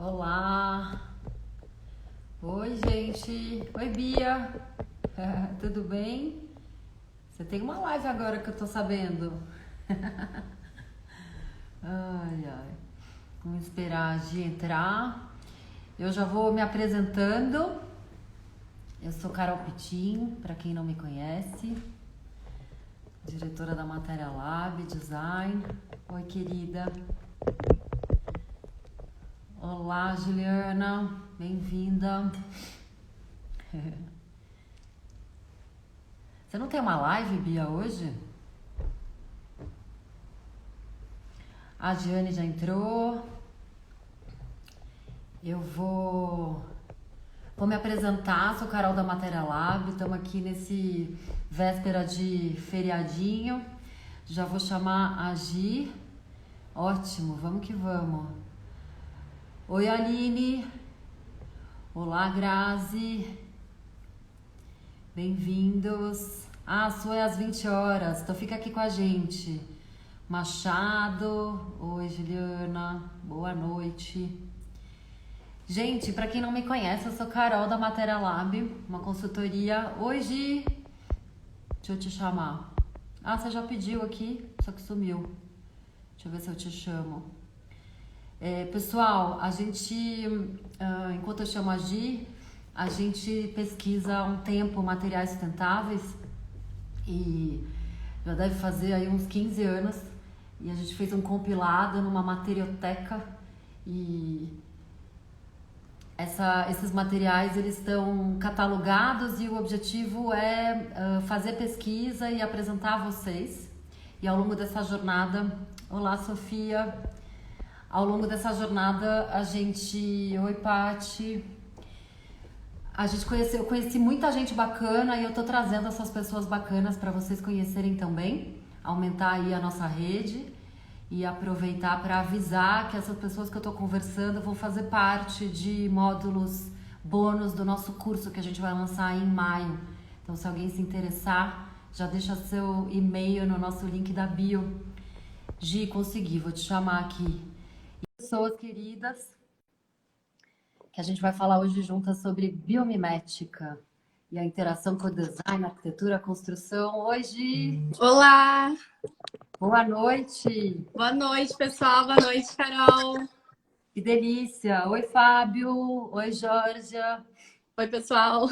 Olá! Oi, gente! Oi, Bia! Tudo bem? Você tem uma live agora que eu tô sabendo. Ai, ai. Vamos esperar a Gi entrar. Eu já vou me apresentando. Eu sou Carol Pitin, para quem não me conhece. Diretora da Matéria Lab Design. Oi, querida. Olá, Juliana. Bem-vinda. Você não tem uma live, Bia, hoje? A Giane já entrou. Eu vou me apresentar. Sou Carol da Matéria Lab. Estamos aqui nesse véspera de feriadinho. Já vou chamar a Gi. Ótimo, vamos que vamos. Oi, Aline. Olá, Grazi. Bem-vindos. Ah, a sua é às 20 horas, então fica aqui com a gente. Machado. Oi, Juliana. Boa noite. Gente, para quem não me conhece, eu sou Carol da Matéria Lab, uma consultoria. Oi, Gi. Deixa eu te chamar. Ah, você já pediu aqui, só que sumiu. Deixa eu ver se eu te chamo. Pessoal, a gente, enquanto eu chamo a Gi, a gente pesquisa há um tempo materiais sustentáveis e já deve fazer aí uns 15 anos. E a gente fez um compilado numa materioteca e esses materiais eles estão catalogados e o objetivo é fazer pesquisa e apresentar a vocês. E ao longo dessa jornada, olá Sofia, ao longo dessa jornada a gente, oi Pati, eu conheci muita gente bacana e eu tô trazendo essas pessoas bacanas para vocês conhecerem também, aumentar aí a nossa rede. E aproveitar para avisar que essas pessoas que eu estou conversando vão fazer parte de módulos bônus do nosso curso que a gente vai lançar em maio. Então, se alguém se interessar, já deixa seu e-mail no nosso link da bio. Gi, consegui, vou te chamar aqui. E pessoas queridas, que a gente vai falar hoje juntas sobre biomimética e a interação com o design, a arquitetura, a construção. Oi, Gi! Olá! Boa noite! Boa noite, pessoal. Boa noite, Carol. Que delícia! Oi, Fábio! Oi, Georgia! Oi, pessoal.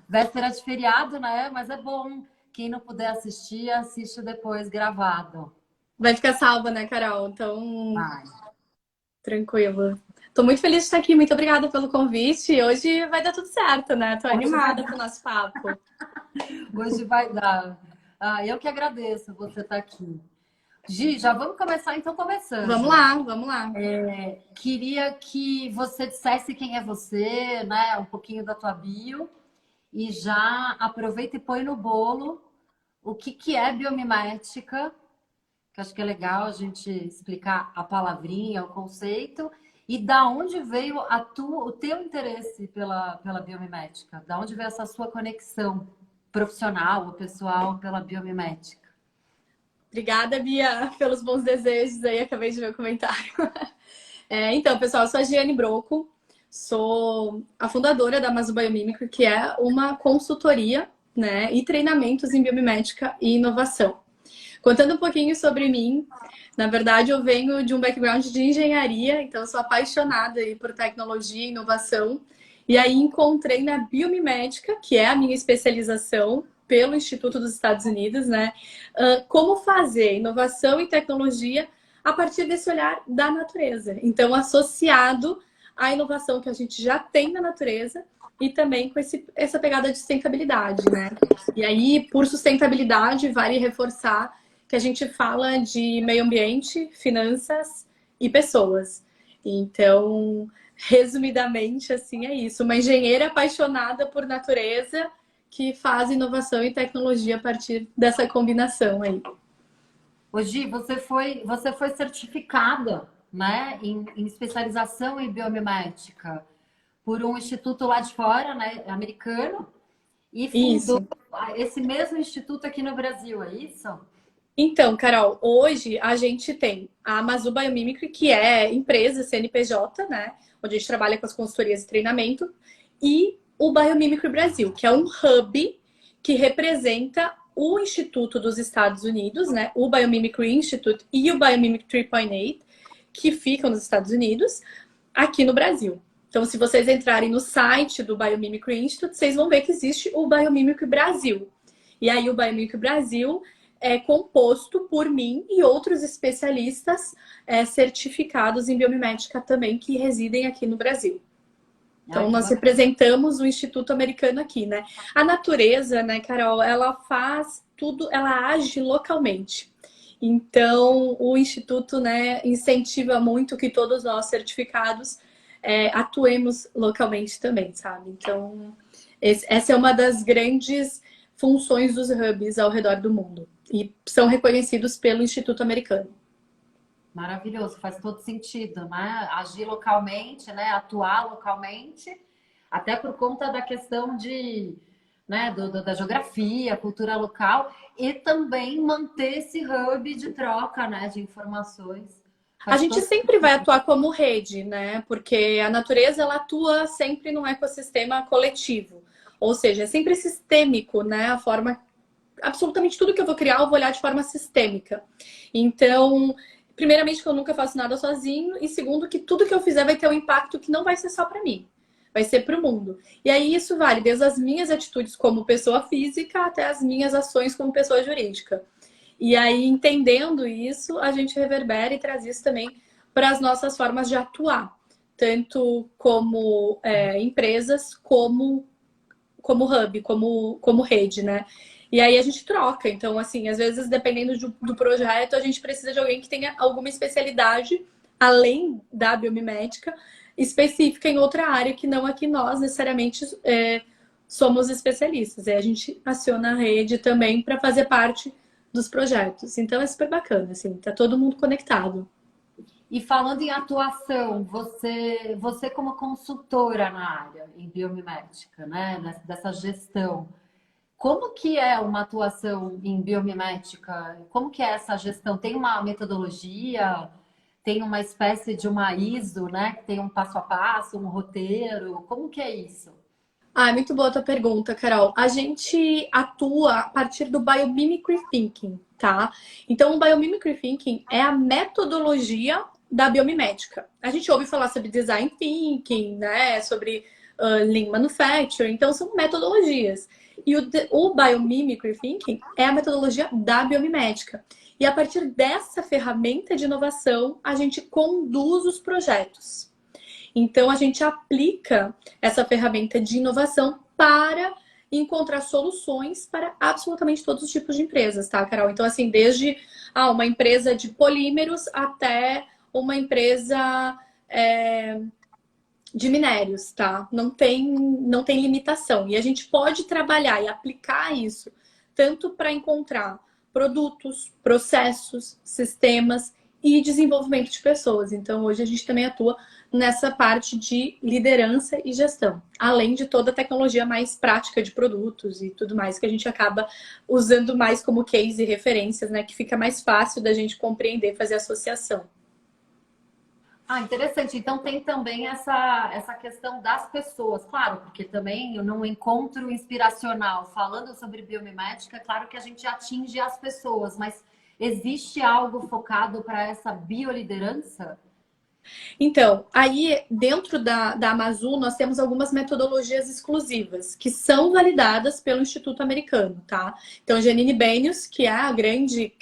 Véspera de feriado, né? Mas é bom. Quem não puder assistir, assiste depois gravado. Vai ficar salva, né, Carol? Então, Vai. tranquilo. Tô muito feliz de estar aqui. Muito obrigada pelo convite. Hoje vai dar tudo certo, né? Tô Hoje vai animada dar. pro nosso papo. Hoje vai dar. Ah, eu que agradeço você estar aqui. Gi, já vamos começar então Vamos começando. lá, vamos lá. Queria que você dissesse quem é você, né? Um pouquinho da tua bio. E já aproveita e põe no bolo o que é biomimética, que acho que é legal a gente explicar a palavrinha, o conceito, e da onde veio o teu interesse pela biomimética, da onde veio essa sua conexão profissional ou pessoal pela biomimética. Obrigada, Bia, pelos bons desejos aí. Acabei de ver o comentário. Então, pessoal, eu sou a Giane Broco. Sou a fundadora da Mazu Biomímica, que é uma consultoria, né, e treinamentos em biomimética e inovação. Contando um pouquinho sobre mim, na verdade eu venho de um background de engenharia, então eu sou apaixonada aí por tecnologia e inovação. E aí encontrei na biomimética, que é a minha especialização pelo Instituto dos Estados Unidos, né, como fazer inovação e tecnologia a partir desse olhar da natureza. Então, associado à inovação que a gente já tem na natureza e também com essa pegada de sustentabilidade, né? E aí, por sustentabilidade, vale reforçar que a gente fala de meio ambiente, finanças e pessoas. Então, resumidamente, assim, é isso. Uma engenheira apaixonada por natureza que faz inovação e tecnologia a partir dessa combinação aí. Hoje você foi certificada, né, em especialização em biomimética por um instituto lá de fora, né, americano, e fundou Isso. esse mesmo instituto aqui no Brasil, é isso? Então, Carol, hoje a gente tem a Amazu Biomimicry, que é empresa CNPJ, né? Onde a gente trabalha com as consultorias e treinamento, e o Biomimicry Brasil, que é um hub que representa o Instituto dos Estados Unidos, né? O Biomimicry Institute e o Biomimicry 3.8, que ficam nos Estados Unidos, aqui no Brasil. Então, se vocês entrarem no site do Biomimicry Institute, vocês vão ver que existe o Biomimicry Brasil. E aí, o Biomimicry Brasil é composto por mim e outros especialistas certificados em biomimética também que residem aqui no Brasil. Então, nós representamos o Instituto Americano aqui, né? A natureza, né, Carol, ela faz tudo, ela age localmente. Então, o Instituto, né, incentiva muito que todos nós certificados atuemos localmente também, sabe? Então, essa é uma das grandes funções dos hubs ao redor do mundo. E são reconhecidos pelo Instituto Americano. Maravilhoso, faz todo sentido, né? Agir localmente, né? Atuar localmente, até por conta da questão de, né, da geografia, cultura local, e também manter esse hub de troca, né, de informações. A gente sempre vai atuar como rede, né? Porque a natureza ela atua sempre num ecossistema coletivo. Ou seja, é sempre sistêmico, né? A forma. Absolutamente tudo que eu vou criar, eu vou olhar de forma sistêmica. Então, primeiramente, que eu nunca faço nada sozinho, e segundo, que tudo que eu fizer vai ter um impacto que não vai ser só para mim, vai ser para o mundo. E aí isso vale desde as minhas atitudes como pessoa física até as minhas ações como pessoa jurídica. E aí, entendendo isso, a gente reverbera e traz isso também para as nossas formas de atuar, tanto como empresas, como hub, como rede, né? E aí a gente troca. Então, assim, às vezes, dependendo do projeto, a gente precisa de alguém que tenha alguma especialidade, além da biomimética, específica em outra área, que não é que nós necessariamente somos especialistas. E a gente aciona a rede também para fazer parte dos projetos. Então é super bacana, assim, tá todo mundo conectado. E falando em atuação, você como consultora na área em biomimética, né, dessa gestão, como que é uma atuação em biomimética? Como que é essa gestão? Tem uma metodologia? Tem uma espécie de uma ISO, né? Que tem um passo a passo, um roteiro? Como que é isso? Ah, é muito boa a tua pergunta, Carol. A gente atua a partir do Biomimicry Thinking, tá? Então, o Biomimicry Thinking é a metodologia da biomimética. A gente ouve falar sobre Design Thinking, né? Sobre Lean Manufacturing. Então, são metodologias. E o Biomimicry Thinking é a metodologia da biomimética. E a partir dessa ferramenta de inovação, a gente conduz os projetos. Então, a gente aplica essa ferramenta de inovação para encontrar soluções para absolutamente todos os tipos de empresas, tá, Carol? Então, assim, desde uma empresa de polímeros até uma empresa de minérios, tá? Não tem limitação. E a gente pode trabalhar e aplicar isso tanto para encontrar produtos, processos, sistemas e desenvolvimento de pessoas. Então, hoje a gente também atua nessa parte de liderança e gestão, além de toda a tecnologia mais prática de produtos e tudo mais que a gente acaba usando mais como case e referências, né? Que fica mais fácil da gente compreender, fazer associação. Ah, interessante. Então tem também essa questão das pessoas, claro, porque também num encontro inspiracional falando sobre biomimética, é claro que a gente atinge as pessoas, mas existe algo focado para essa bioliderança? Então, aí dentro da Amazon nós temos algumas metodologias exclusivas que são validadas pelo Instituto Americano, tá? Então, Janine Benyus, que é a grande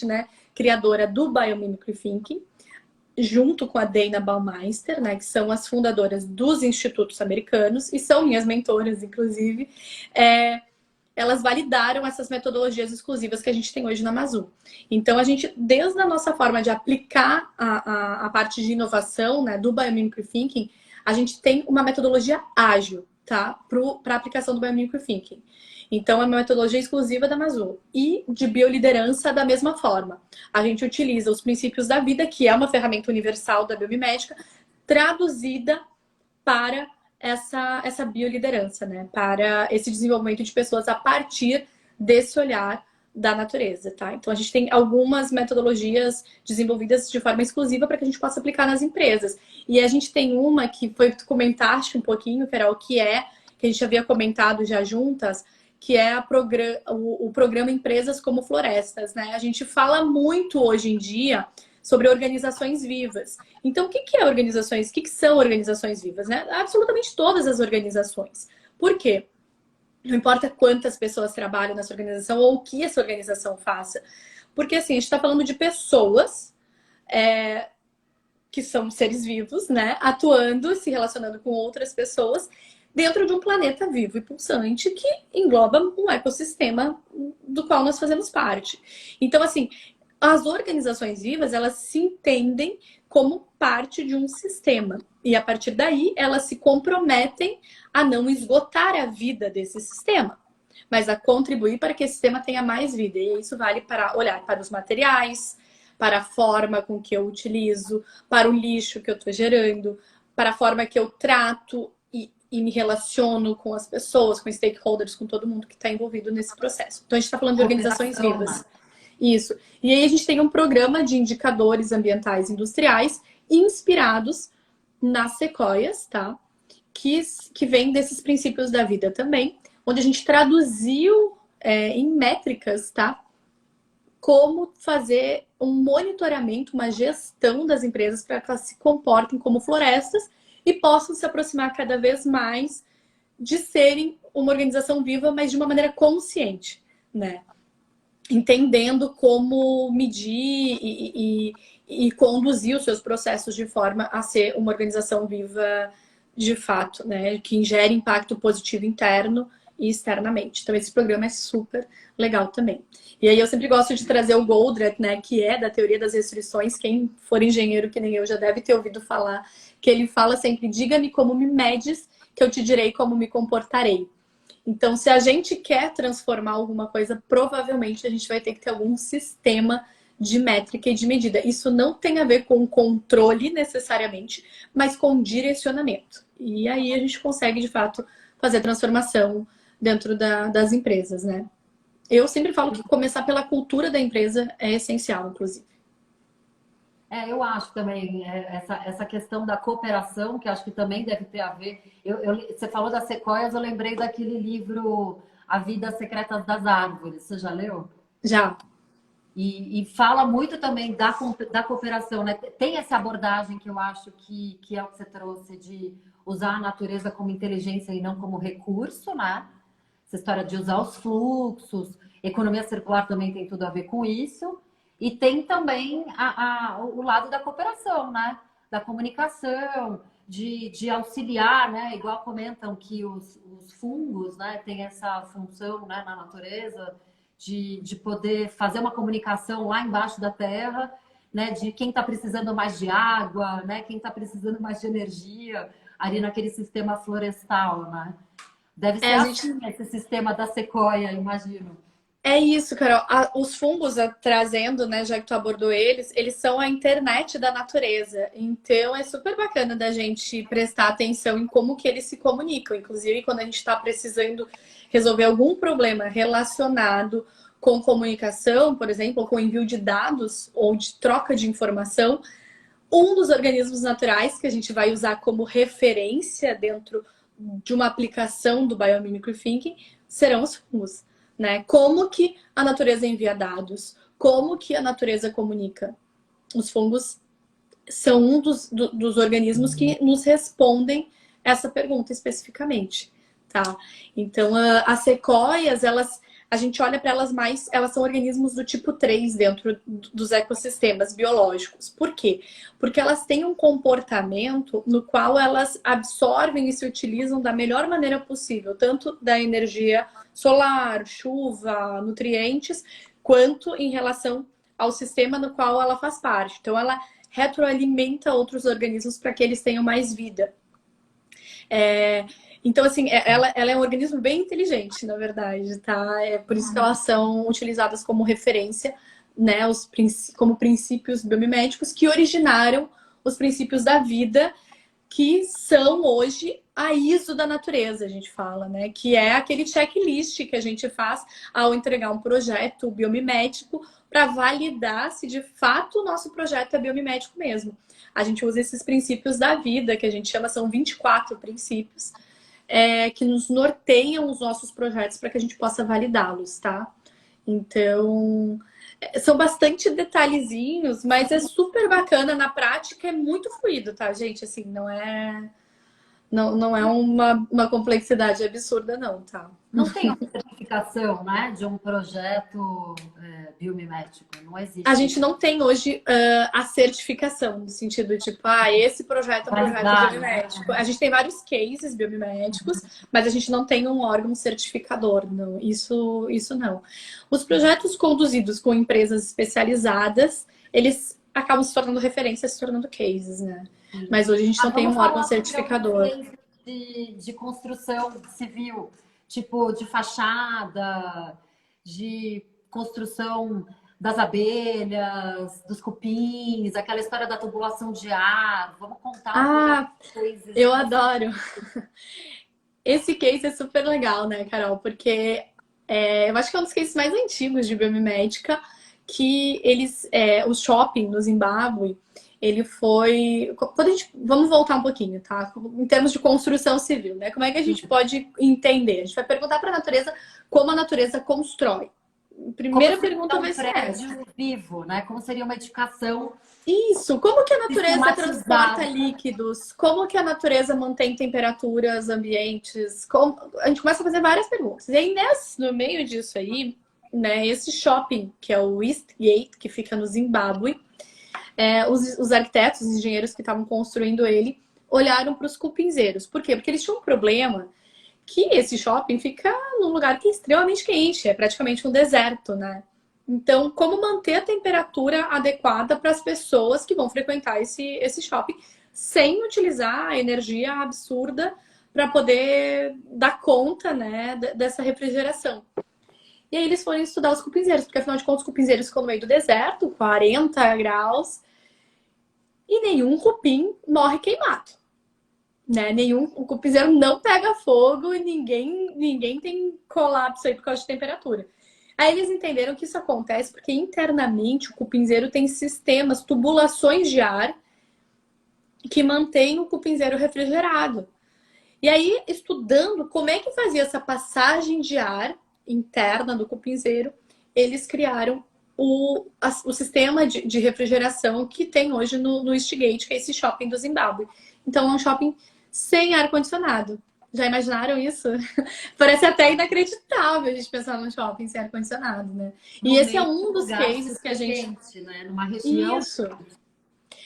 né, criadora do Biomimicry Thinking, junto com a Dana Baumeister, né, que são as fundadoras dos institutos americanos e são minhas mentoras, inclusive, elas validaram essas metodologias exclusivas que a gente tem hoje na Amazon. Então, a gente, desde a nossa forma de aplicar a parte de inovação, né, do Biomimicry Thinking, a gente tem uma metodologia ágil, tá? Para a aplicação do Biomimicry Thinking. Então, é uma metodologia exclusiva da Amazon. E de bioliderança da mesma forma. A gente utiliza os princípios da vida, que é uma ferramenta universal da biomimética, traduzida para essa bioliderança, né? Para esse desenvolvimento de pessoas a partir desse olhar da natureza, tá? Então, a gente tem algumas metodologias desenvolvidas de forma exclusiva para que a gente possa aplicar nas empresas. E a gente tem uma que foi que tu comentaste um pouquinho, Carol, que a gente havia comentado já juntas, que é o programa Empresas como Florestas, né? A gente fala muito hoje em dia sobre organizações vivas. Então, o que é organizações? O que são organizações vivas, né? Absolutamente todas as organizações. Por quê? Não importa quantas pessoas trabalham nessa organização ou o que essa organização faça. Porque, assim, a gente está falando de pessoas que são seres vivos, né? Atuando, se relacionando com outras pessoas dentro de um planeta vivo e pulsante que engloba um ecossistema do qual nós fazemos parte. Então, assim, as organizações vivas, elas se entendem como parte de um sistema. E a partir daí, elas se comprometem a não esgotar a vida desse sistema, mas a contribuir para que esse sistema tenha mais vida. E isso vale para olhar para os materiais, para a forma com que eu utilizo, para o lixo que eu estou gerando, para a forma que eu trato e me relaciono com as pessoas, com stakeholders, com todo mundo que está envolvido nesse processo. Então, a gente está falando de organizações vivas. Isso. E aí a gente tem um programa de indicadores ambientais industriais inspirados nas sequoias, tá? Que vem desses princípios da vida também, onde a gente traduziu em métricas, tá? Como fazer um monitoramento, uma gestão das empresas para que elas se comportem como florestas e possam se aproximar cada vez mais de serem uma organização viva, mas de uma maneira consciente, né? Entendendo como medir e conduzir os seus processos de forma a ser uma organização viva de fato, né? Que ingere impacto positivo interno e externamente. Então, esse programa é super legal também. E aí, eu sempre gosto de trazer o Goldratt, né? Que é da teoria das restrições. Quem for engenheiro que nem eu já deve ter ouvido falar. Que ele fala sempre, diga-me como me medes, que eu te direi como me comportarei. Então, se a gente quer transformar alguma coisa, provavelmente a gente vai ter que ter algum sistema de métrica e de medida. Isso não tem a ver com controle necessariamente, mas com direcionamento. E aí a gente consegue, de fato, fazer transformação dentro das empresas, né? Eu sempre falo que começar pela cultura da empresa é essencial, inclusive. Eu acho também essa questão da cooperação, que acho que também deve ter a ver. Você falou das sequoias, eu lembrei daquele livro A Vida Secreta das Árvores. Você já leu? Já. E fala muito também da cooperação, né? Tem essa abordagem que eu acho que é o que você trouxe, de usar a natureza como inteligência e não como recurso, né? Essa história de usar os fluxos, economia circular também tem tudo a ver com isso. E tem também o lado da cooperação, né? Da comunicação, de auxiliar, né? Igual comentam que os fungos, né, têm essa função, né, na natureza de poder fazer uma comunicação lá embaixo da terra, né? De quem está precisando mais de água, né? Quem está precisando mais de energia, ali naquele sistema florestal, né? Deve ser assim, esse sistema da sequoia, imagino. É isso, Carol. Os fungos, trazendo, né, já que tu abordou eles são a internet da natureza. Então, é super bacana da gente prestar atenção em como que eles se comunicam. Inclusive, quando a gente está precisando resolver algum problema relacionado com comunicação, por exemplo, ou com envio de dados ou de troca de informação, um dos organismos naturais que a gente vai usar como referência dentro de uma aplicação do Biomimicry Thinking serão os fungos. Né? Como que a natureza envia dados? Como que a natureza comunica? Os fungos são um dos organismos que nos respondem essa pergunta especificamente, tá? Então, as sequoias, a gente olha para elas mais, elas são organismos do tipo 3 dentro dos ecossistemas biológicos. Por quê? Porque elas têm um comportamento no qual elas absorvem e se utilizam da melhor maneira possível, tanto da energia solar, chuva, nutrientes, quanto em relação ao sistema no qual ela faz parte. Então, ela retroalimenta outros organismos para que eles tenham mais vida. Então, assim, ela é um organismo bem inteligente, na verdade, tá? É por isso que elas são utilizadas como referência, né? Como princípios biomiméticos que originaram os princípios da vida, que são hoje a ISO da natureza, a gente fala, né? Que é aquele checklist que a gente faz ao entregar um projeto biomimético para validar se de fato o nosso projeto é biomimético mesmo. A gente usa esses princípios da vida, que a gente chama, são 24 princípios, que nos norteiam os nossos projetos para que a gente possa validá-los, tá? Então, são bastante detalhezinhos, mas é super bacana na prática, é muito fluido, tá, gente? Assim, não é uma complexidade absurda, não, tá? Não tem uma certificação, né, de um projeto biomimético, não A existe. gente não tem hoje a certificação, no sentido de, tipo, esse projeto é um projeto biomimético. A gente tem vários cases biomiméticos, mas a gente não tem um órgão certificador, não. Isso não. Os projetos conduzidos com empresas especializadas, eles acabam se tornando referências, se tornando cases, né? Mas hoje a gente não tem um órgão certificador. De construção civil, tipo de fachada, de construção das abelhas, dos cupins, aquela história da tubulação de ar. Vamos contar coisas. Eu adoro. Esse case é super legal, né, Carol? Porque eu acho que é um dos cases mais antigos de biomimética, que o shopping no Zimbábue, ele foi... Vamos voltar um pouquinho, tá? Em termos de construção civil, né? Como é que a gente pode entender? A gente vai perguntar para a natureza como a natureza constrói. Primeira pergunta vai ser essa. Vivo, né? Como seria uma edificação? Isso. Como que a natureza transporta líquidos? Como que a natureza mantém temperaturas ambientes? A gente começa a fazer várias perguntas. E aí, no meio disso aí, né, esse shopping, que é o Eastgate, que fica no Zimbábue, os arquitetos, os engenheiros que estavam construindo ele, olharam para os cupinzeiros. Por quê? Porque eles tinham um problema que esse shopping fica num lugar que é extremamente quente, é praticamente um deserto, né? Então, como manter a temperatura adequada para as pessoas que vão frequentar esse shopping sem utilizar a energia absurda para poder dar conta, né, dessa refrigeração. E aí eles foram estudar os cupinzeiros, porque afinal de contas os cupinzeiros ficam no meio do deserto, 40 graus, e nenhum cupim morre queimado. Né? O cupinzeiro não pega fogo e ninguém tem colapso aí por causa de temperatura. Aí eles entenderam que isso acontece porque internamente o cupinzeiro tem sistemas, tubulações de ar que mantêm o cupinzeiro refrigerado. E aí, estudando como é que fazia essa passagem de ar interna do cupinzeiro, eles criaram o sistema de refrigeração que tem hoje no Eastgate, que é esse shopping do Zimbábue. Então, é um shopping sem ar-condicionado. Já imaginaram isso? Parece até inacreditável a gente pensar num shopping sem ar-condicionado, né? E esse é um dos cases que a gente... né? Numa região... Isso.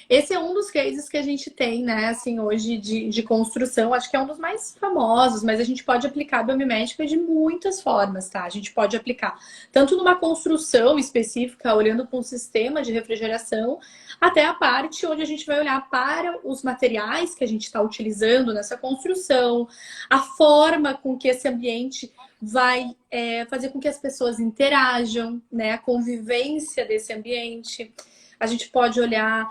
Esse é um dos cases que a gente tem, né, assim, hoje de construção. Acho que é um dos mais famosos, mas a gente pode aplicar a biomimética de muitas formas, tá? A gente pode aplicar tanto numa construção específica, olhando para um sistema de refrigeração, até a parte onde a gente vai olhar para os materiais que a gente está utilizando nessa construção, a forma com que esse ambiente vai fazer com que as pessoas interajam, né, a convivência desse ambiente. A gente pode olhar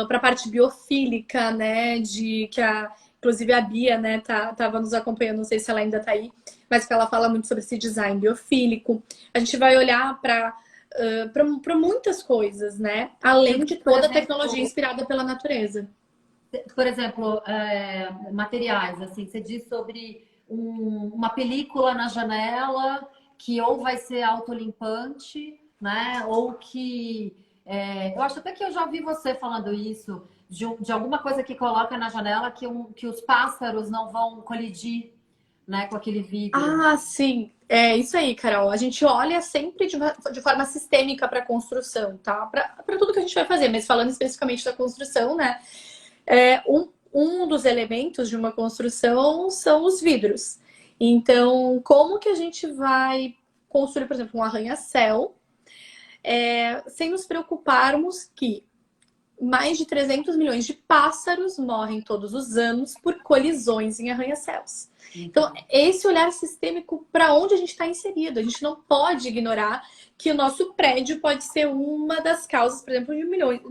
para a parte biofílica, né? Inclusive a Bia, né, tava nos acompanhando, não sei se ela ainda está aí, mas que ela fala muito sobre esse design biofílico. A gente vai olhar para muitas coisas, né? Além de toda a tecnologia inspirada pela natureza. Por exemplo, materiais, assim, você diz sobre uma película na janela que ou vai ser autolimpante, né? Ou que... eu acho até que eu já ouvi você falando isso, de alguma coisa que coloca na janela que os pássaros não vão colidir, né, com aquele vidro. Ah, sim. É isso aí, Carol. A gente olha sempre de forma sistêmica para a construção, tá? Para tudo que a gente vai fazer, mas falando especificamente da construção, né? Um dos elementos de uma construção são os vidros. Então, como que a gente vai construir, por exemplo, um arranha-céu, sem nos preocuparmos que mais de 300 milhões de pássaros morrem todos os anos por colisões em arranha-céus. Então, esse olhar sistêmico para onde a gente está inserido. A gente não pode ignorar que o nosso prédio pode ser uma das causas, por exemplo,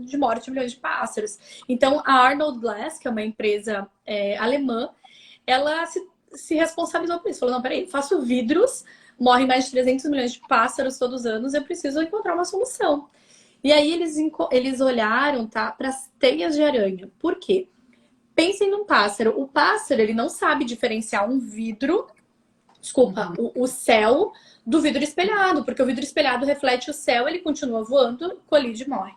de morte de milhões de pássaros. Então, a Arnold Glass, que é uma empresa alemã, ela se responsabilizou por isso. Falou, não, peraí, faço vidros, morrem mais de 300 milhões de pássaros todos os anos, eu preciso encontrar uma solução. E aí eles olharam, tá, para as teias de aranha. Por quê? Pensem num pássaro. O pássaro, ele não sabe diferenciar um vidro, desculpa, o céu do vidro espelhado, porque o vidro espelhado reflete o céu, ele continua voando, colide e morre.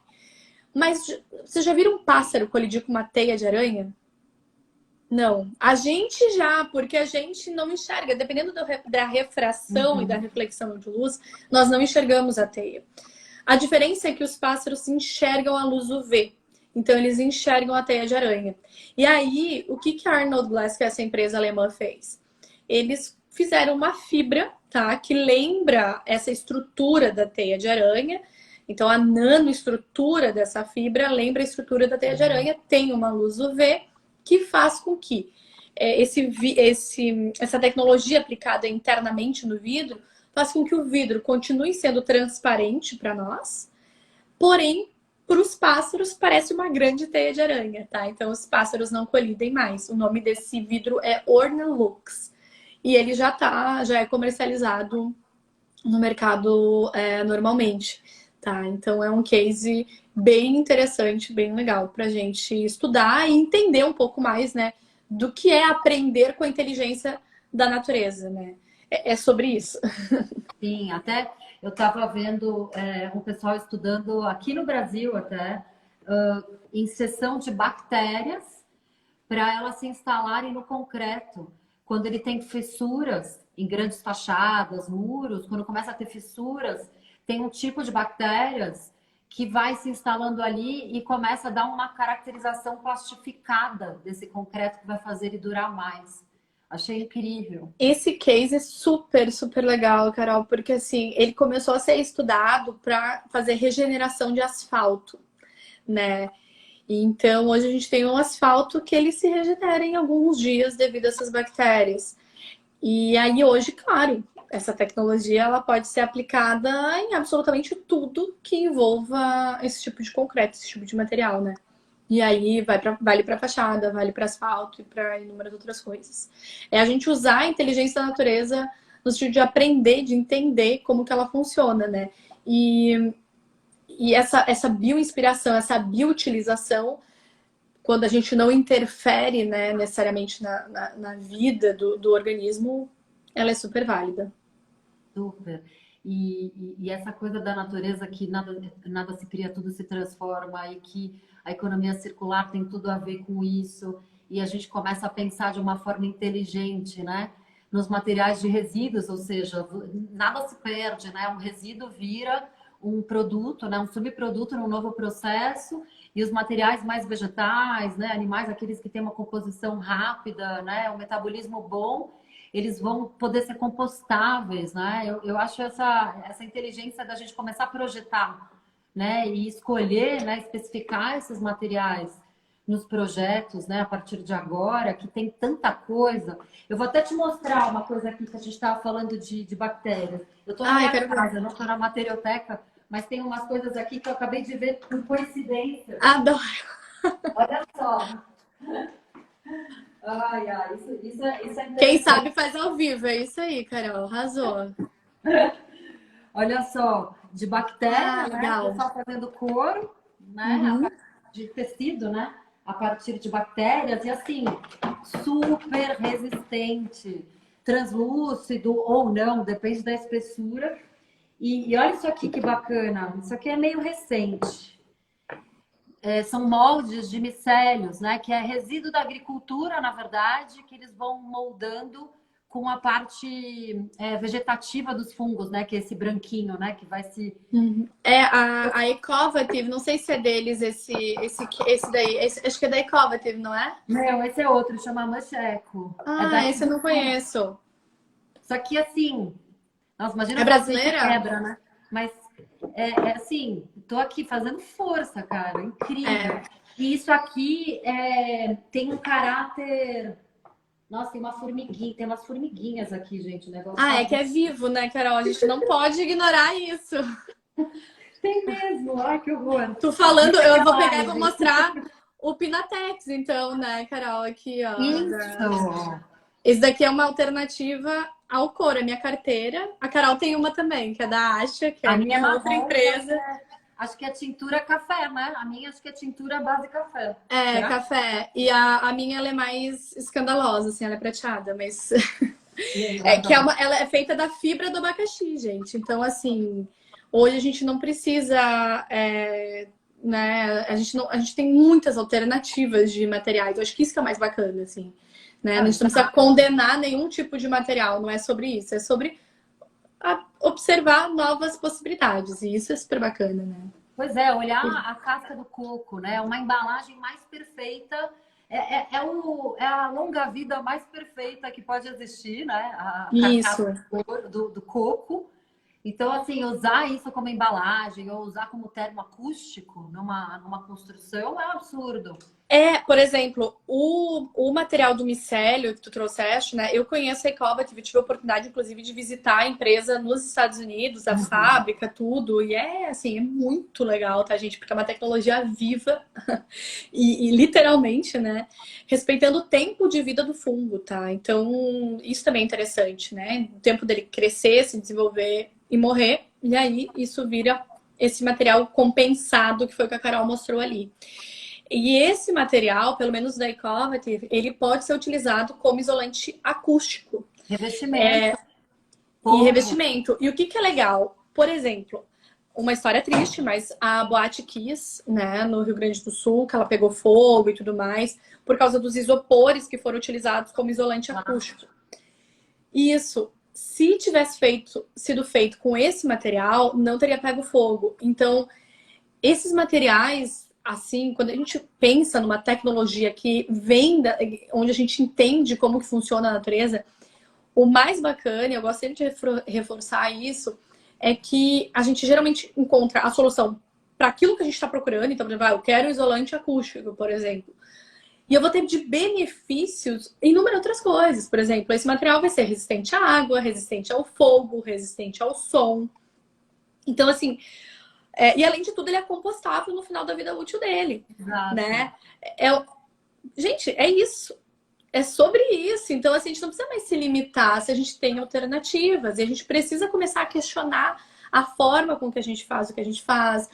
Mas você já viram um pássaro colidir com uma teia de aranha? Não. A gente já, porque a gente não enxerga. Dependendo da refração e da reflexão de luz, nós não enxergamos a teia. A diferença é que os pássaros enxergam a luz UV. Então, eles enxergam a teia de aranha. E aí, o que a Arnold Glass, que é essa empresa alemã, fez? Eles fizeram uma fibra, tá? Que lembra essa estrutura da teia de aranha. Então, a nanoestrutura dessa fibra lembra a estrutura da teia de aranha. Tem uma luz UV que faz com que essa tecnologia aplicada internamente no vidro faz com que o vidro continue sendo transparente para nós, porém, para os pássaros parece uma grande teia de aranha, tá? Então os pássaros não colidem mais. O nome desse vidro é Ornalux e ele já é comercializado no mercado normalmente, tá? Então é um case bem interessante, bem legal para a gente estudar e entender um pouco mais, né, do que é aprender com a inteligência da natureza, né? É sobre isso. Sim, até eu estava vendo um pessoal estudando aqui no Brasil até em seção de bactérias para elas se instalarem no concreto. Quando ele tem fissuras em grandes fachadas, muros, quando começa a ter fissuras, tem um tipo de bactérias que vai se instalando ali e começa a dar uma caracterização plastificada desse concreto que vai fazer ele durar mais. Achei incrível. Esse case é super, super legal, Carol, porque assim, ele começou a ser estudado para fazer regeneração de asfalto, né? Então, hoje a gente tem um asfalto que ele se regenera em alguns dias devido a essas bactérias. E aí hoje, claro, essa tecnologia ela pode ser aplicada em absolutamente tudo que envolva esse tipo de concreto, esse tipo de material, né? E aí vale para fachada, vale para asfalto e para inúmeras outras coisas. É a gente usar a inteligência da natureza no sentido de aprender, de entender como que ela funciona, né? E essa bioinspiração, essa bioutilização, quando a gente não interfere, né, necessariamente na vida do organismo, ela é super válida. Super. E essa coisa da natureza que nada se cria, tudo se transforma e que a economia circular tem tudo a ver com isso e a gente começa a pensar de uma forma inteligente, né? Nos materiais de resíduos, ou seja, nada se perde, né? Um resíduo vira um produto, né? Um subproduto num novo processo e os materiais mais vegetais, né? Animais, aqueles que têm uma composição rápida, né? Um metabolismo bom, eles vão poder ser compostáveis, né? Eu acho essa inteligência da gente começar a projetar, né? E escolher, né? Especificar esses materiais nos projetos, né? A partir de agora, que tem tanta coisa. Eu vou até te mostrar uma coisa aqui que a gente estava falando de bactérias. Eu estou na minha casa, eu não estou na materioteca, mas tem umas coisas aqui que eu acabei de ver por coincidência. Adoro! Olha só. Ai, isso é Quem sabe faz ao vivo, é isso aí, Carol, arrasou. Olha só, de bactéria, né? Legal. O pessoal fazendo couro, né? De tecido, né? A partir de bactérias e assim, super resistente, translúcido ou não, depende da espessura. E olha isso aqui que bacana, isso aqui é meio recente. São moldes de micélios, né? Que é resíduo da agricultura, na verdade, que eles vão moldando com a parte vegetativa dos fungos, né? Que é esse branquinho, né? Que vai se... A Ecovative, não sei se é deles esse daí. Acho que é da Ecovative, não é? Não, esse é outro, chama Mancheco. Esse eu não conheço. Só que assim... Nossa, imagina... É brasileira? Quebra, né? Mas assim, tô aqui fazendo força, cara. Incrível. E isso aqui tem um caráter... Nossa, tem umas formiguinhas aqui, gente. O negócio é que é vivo, né, Carol? A gente não pode ignorar isso. Tem mesmo. Ai, que horror. Tô falando, eu vou pegar e vou mostrar o Pinatex, então, né, Carol? Aqui, ó. Isso. Esse daqui é uma alternativa ao couro, é minha carteira. A Carol tem uma também, que é da Asha, que é a minha outra empresa. Acho que é tintura café, né? A minha acho que é tintura base café. É, Será? café. E a minha, ela é mais escandalosa, assim, ela é prateada, mas... É que ela é feita da fibra do abacaxi, gente. Então, assim, hoje a gente não precisa... né? A gente tem muitas alternativas de materiais. Eu acho que isso que é o mais bacana, assim. Né? A gente não precisa condenar nenhum tipo de material, não é sobre isso. É sobre observar novas possibilidades. E isso é super bacana, né? Pois é, olhar a casca do coco, né? Uma embalagem mais perfeita. É a longa-vida mais perfeita que pode existir, né? A carcaça do coco. Então, assim, usar isso como embalagem ou usar como termoacústico numa construção é um absurdo. Por exemplo, o material do micélio que tu trouxeste, né? Eu conheço a Ecova, tive a oportunidade, inclusive, de visitar a empresa nos Estados Unidos, a fábrica, tudo. E assim, é muito legal, tá, gente? Porque é uma tecnologia viva e literalmente, né? Respeitando o tempo de vida do fungo, tá? Então, isso também é interessante, né? O tempo dele crescer, se desenvolver e morrer. E aí, isso vira esse material compensado, que foi o que a Carol mostrou ali. E esse material, pelo menos da Ecovative, ele pode ser utilizado como isolante acústico. Revestimento. E revestimento. E o que é legal? Por exemplo, uma história triste, mas a Boate Kiss, né, no Rio Grande do Sul, que ela pegou fogo e tudo mais, por causa dos isopores que foram utilizados como isolante acústico. Isso, se tivesse sido feito com esse material, não teria pego fogo. Então, esses materiais, assim, quando a gente pensa numa tecnologia que vem onde a gente entende como que funciona a natureza, o mais bacana, eu gosto sempre de reforçar isso, é que a gente geralmente encontra a solução para aquilo que a gente está procurando. Então, por exemplo, eu quero um isolante acústico, por exemplo. E eu vou ter de benefícios inúmeras outras coisas. Por exemplo, esse material vai ser resistente à água, resistente ao fogo, resistente ao som. Então, assim... e além de tudo, ele é compostável no final da vida útil dele. Exato. Né? Gente, é isso. É sobre isso. Então, assim, a gente não precisa mais se limitar se a gente tem alternativas. E a gente precisa começar a questionar a forma com que a gente faz o que a gente faz.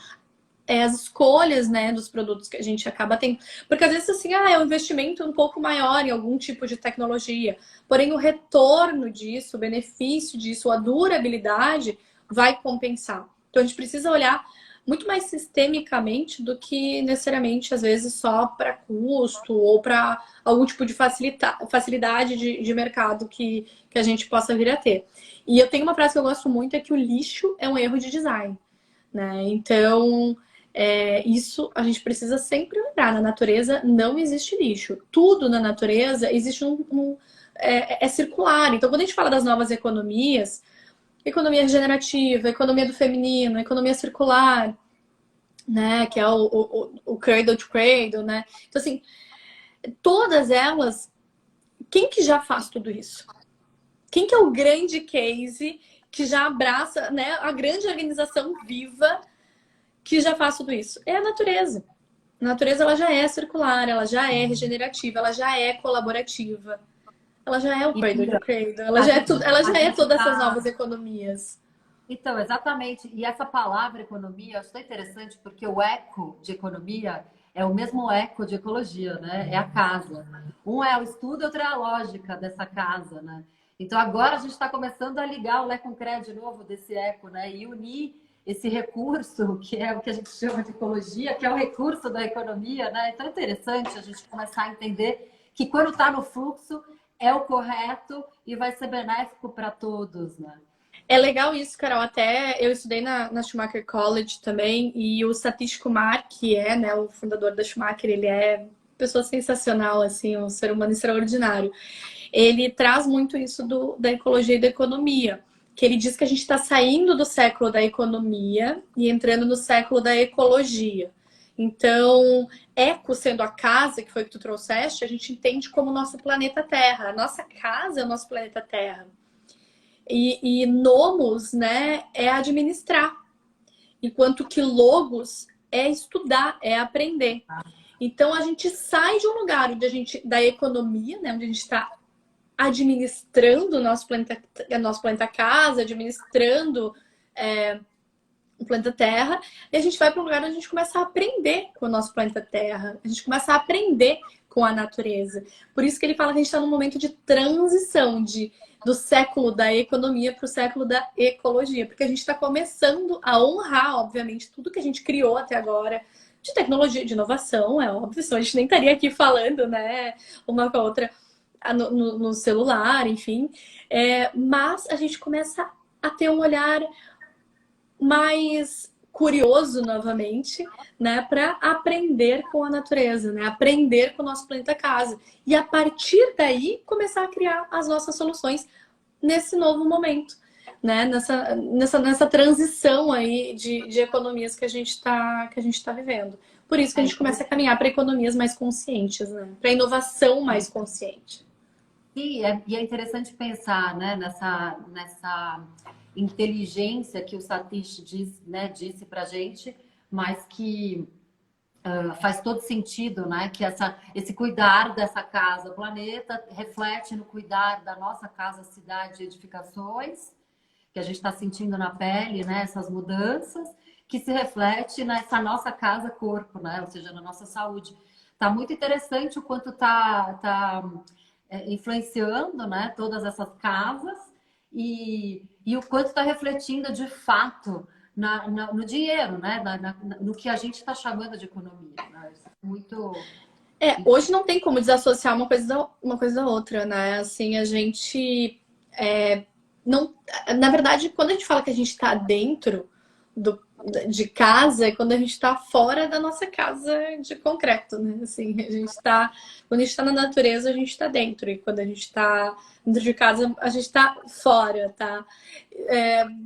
As escolhas, né, dos produtos que a gente acaba tendo. Porque às vezes, assim, é um investimento um pouco maior em algum tipo de tecnologia. Porém, o retorno disso, o benefício disso, a durabilidade vai compensar. Então, a gente precisa olhar muito mais sistemicamente do que necessariamente, às vezes, só para custo ou para algum tipo de facilidade de mercado que a gente possa vir a ter. E eu tenho uma frase que eu gosto muito, é que o lixo é um erro de design. Né? Então, isso a gente precisa sempre lembrar. Na natureza não existe lixo. Tudo na natureza existe é circular. Então, quando a gente fala das novas economias, economia regenerativa, economia do feminino, economia circular, né? Que é o cradle to cradle, né? Então, assim, todas elas, quem que já faz tudo isso? Quem que é o grande case que já abraça, né, a grande organização viva que já faz tudo isso? É a natureza. A natureza, ela já é circular, ela já é regenerativa, ela já é colaborativa. Ela já é o cradle to cradle, ela já é todas essas novas economias. Então, exatamente. E essa palavra economia, eu acho tão interessante porque o eco de economia é o mesmo eco de ecologia, né? É a casa. Um é o estudo, outro é a lógica dessa casa, né? Então, agora a gente está começando a ligar o Lé com Cré de novo desse eco, né? E unir esse recurso, que é o que a gente chama de ecologia, que é o recurso da economia, né? Então, é interessante a gente começar a entender que quando está no fluxo é o correto e vai ser benéfico para todos, né? É legal isso, Carol. Até eu estudei na Schumacher College também, e o Satish Kumar, que é, né, o fundador da Schumacher, ele é uma pessoa sensacional, assim, um ser humano extraordinário. Ele traz muito isso da ecologia e da economia, que ele diz que a gente está saindo do século da economia e entrando no século da ecologia. Então, eco sendo a casa, que foi o que tu trouxeste, a gente entende como nosso planeta Terra. A nossa casa é o nosso planeta Terra. E nomos, né, é administrar. Enquanto que logos é estudar, é aprender. Então, a gente sai de um lugar onde da economia, né, onde a gente está administrando nosso planeta casa, administrando o planeta Terra, e a gente vai para um lugar onde a gente começa a aprender com o nosso planeta Terra, a gente começa a aprender com a natureza. Por isso que ele fala que a gente está num momento de transição do século da economia para o século da ecologia, porque a gente está começando a honrar, obviamente, tudo que a gente criou até agora, de tecnologia, de inovação, é óbvio, senão a gente nem estaria aqui falando, né, uma com a outra no celular, enfim. Mas a gente começa a ter um olhar mais curioso novamente, né, para aprender com a natureza, né, aprender com o nosso planeta casa. E a partir daí começar a criar as nossas soluções nesse novo momento, né, nessa transição aí de economias que a gente tá vivendo. Por isso que a gente começa a caminhar para economias mais conscientes, né, para inovação mais consciente. E é interessante pensar, né, nessa inteligência que o Satish disse para a gente, mas que faz todo sentido, né? Que esse cuidar dessa casa, planeta, reflete no cuidar da nossa casa, cidade e edificações, que a gente está sentindo na pele, né? Essas mudanças, que se reflete nessa nossa casa, corpo, né? Ou seja, na nossa saúde. Tá muito interessante o quanto tá influenciando, né? Todas essas casas e o quanto está refletindo de fato no dinheiro, né? No que a gente está chamando de economia. Né? Muito. Hoje não tem como desassociar uma coisa da outra, né? Assim, a gente não. Na verdade, quando a gente fala que a gente está dentro de casa, é quando a gente está fora da nossa casa de concreto, né? Assim, quando a gente está na natureza, a gente está dentro, e quando a gente está dentro de casa, a gente está fora, tá?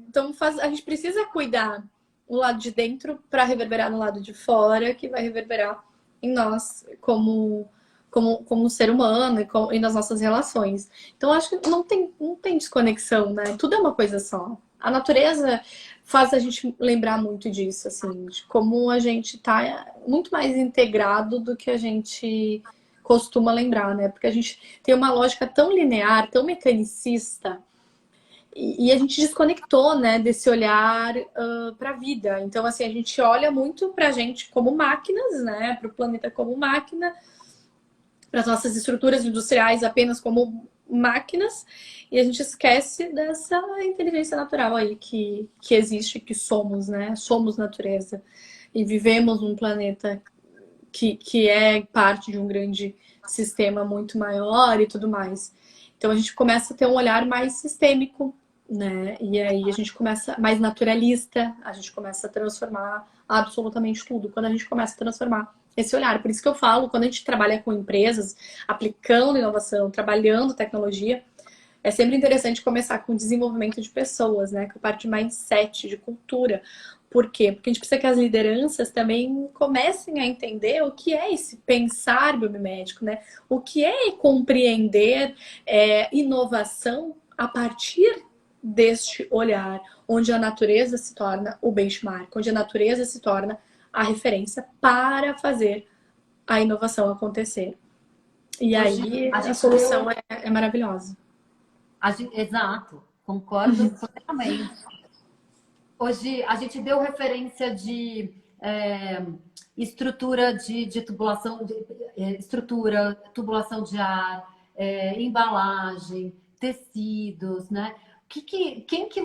Então a gente precisa cuidar o lado de dentro para reverberar no lado de fora, que vai reverberar em nós como ser humano e nas nossas relações. Então acho que não tem desconexão, né? Tudo é uma coisa só. A natureza faz a gente lembrar muito disso, assim, de como a gente tá muito mais integrado do que a gente costuma lembrar, né? Porque a gente tem uma lógica tão linear, tão mecanicista, e a gente desconectou, né, desse olhar para a vida. Então, assim, a gente olha muito para a gente como máquinas, né, para o planeta como máquina, para as nossas estruturas industriais apenas como máquinas, e a gente esquece dessa inteligência natural aí que existe, que somos, né? Somos natureza. E vivemos num planeta que é parte de um grande sistema muito maior e tudo mais. Então a gente começa a ter um olhar mais sistêmico, né? E aí a gente começa mais naturalista, a gente começa a transformar absolutamente tudo. Quando a gente começa a transformar esse olhar. Por isso que eu falo, quando a gente trabalha com empresas, aplicando inovação, trabalhando tecnologia, é sempre interessante começar com o desenvolvimento de pessoas, né? Com a parte de mindset, de cultura. Por quê? Porque a gente precisa que as lideranças também comecem a entender o que é esse pensar biomimético, né? O que é compreender inovação a partir deste olhar, onde a natureza se torna o benchmark, onde a natureza se torna a referência para fazer a inovação acontecer. E aí a solução é maravilhosa. Exato, concordo plenamente. Hoje a gente deu referência de estrutura de tubulação, tubulação de ar, embalagem, tecidos, né? Quem que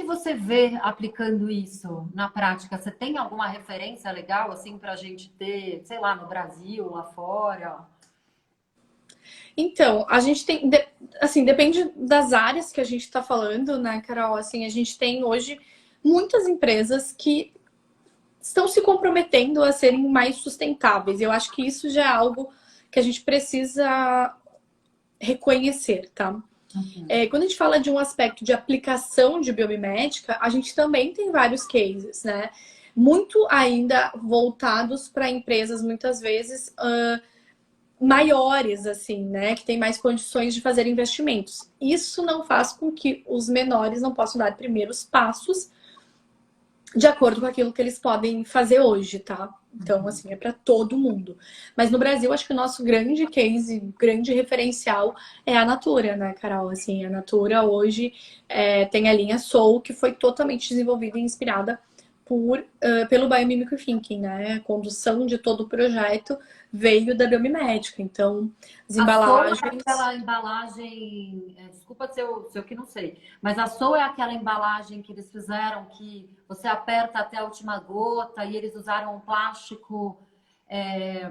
você vê aplicando isso na prática? Você tem alguma referência legal assim para a gente ter, sei lá, no Brasil, lá fora? Então, a gente tem, assim, depende das áreas que a gente está falando, né, Carol? Assim, a gente tem hoje muitas empresas que estão se comprometendo a serem mais sustentáveis. Eu acho que isso já é algo que a gente precisa reconhecer, tá? Uhum. Quando a gente fala de um aspecto de aplicação de biomimética, a gente também tem vários cases, né? Muito ainda voltados para empresas, muitas vezes, maiores, assim, né? Que tem mais condições de fazer investimentos. Isso não faz com que os menores não possam dar primeiros passos de acordo com aquilo que eles podem fazer hoje, tá? Então, assim, é para todo mundo. Mas no Brasil, acho que o nosso grande case, grande referencial é a Natura, né, Carol? Assim, a Natura hoje tem a linha Soul, que foi totalmente desenvolvida e inspirada pelo Biomimicry Thinking, né? A condução de todo o projeto veio da Biomimética. Então, as A Soul é embalagens... aquela embalagem, desculpa se eu que não sei, mas a Soul é aquela embalagem que eles fizeram que você aperta até a última gota e eles usaram um plástico, é,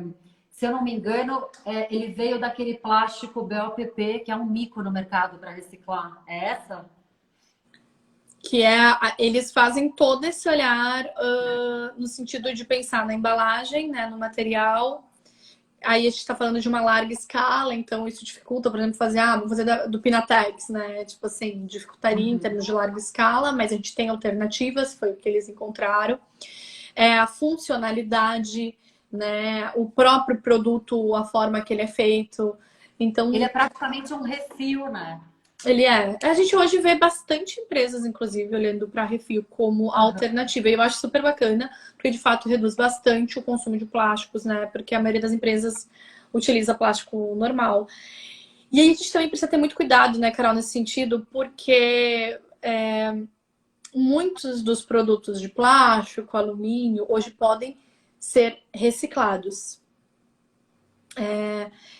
se eu não me engano, ele veio daquele plástico BOPP, que é um mico no mercado para reciclar. É essa? Que eles fazem todo esse olhar no sentido de pensar na embalagem, né, no material. Aí a gente está falando de uma larga escala, então isso dificulta, por exemplo, vamos fazer do Pinatex, né? Tipo assim, dificultaria em termos de larga escala, mas a gente tem alternativas, foi o que eles encontraram. A funcionalidade, né? O próprio produto, a forma que ele é feito. Então, Ele é praticamente um refil, né? ele é. A gente hoje vê bastante empresas, inclusive, olhando para refil como alternativa. E eu acho super bacana, porque de fato reduz bastante o consumo de plásticos, né? Porque a maioria das empresas utiliza plástico normal. E aí a gente também precisa ter muito cuidado, né, Carol, nesse sentido, porque muitos dos produtos de plástico, alumínio, hoje podem ser reciclados.